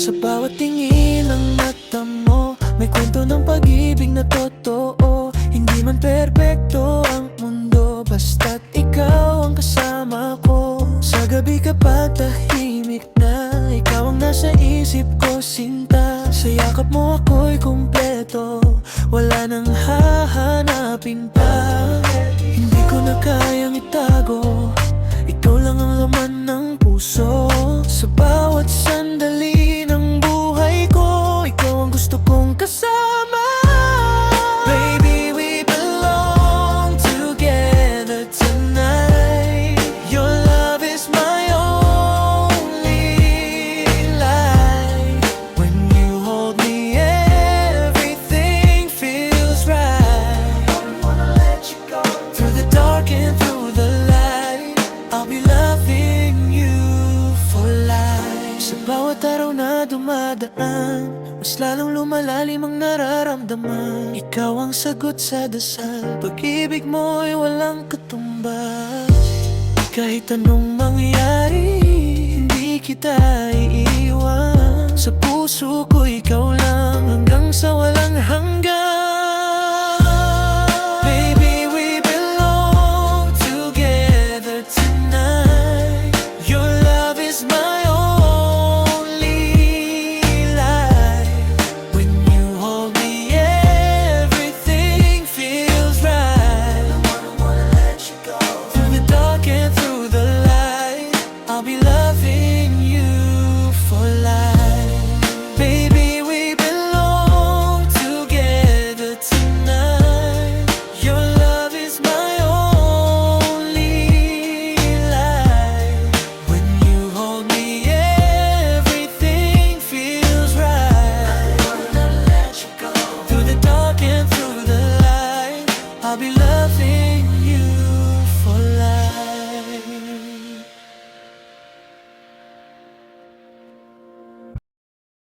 Sa bawat tingin ng mata mo, may kwento ng pag-ibig na totoo. Hindi man perpekto ang mundo, basta't ikaw ang kasama ko. Sa gabi kapag tahimik na, ikaw ang nasa isip ko, sinta. Sa yakap mo ako'y kumpleto, wala nang hahanapin pa. Hindi ko na kayang itago, ikaw lang ang laman ng puso. Sa bawat sandali ng buhay ko, ikaw ang gusto kong kasama. Baby, we belong together tonight. Your love is my only light. When you hold me, everything feels right. I don't wanna let you go. Through the dark and through the light, I'll be loving you for life. Sa bawat araw na dumadaan, mas lalong lumalalim ang nararamdaman. Ikaw ang sagot sa dasal, pag-ibig mo'y walang katumbas. Kahit anong mangyari, hindi kita iiwan. Sa puso ko ikaw lang, hanggang sa walang hanggan.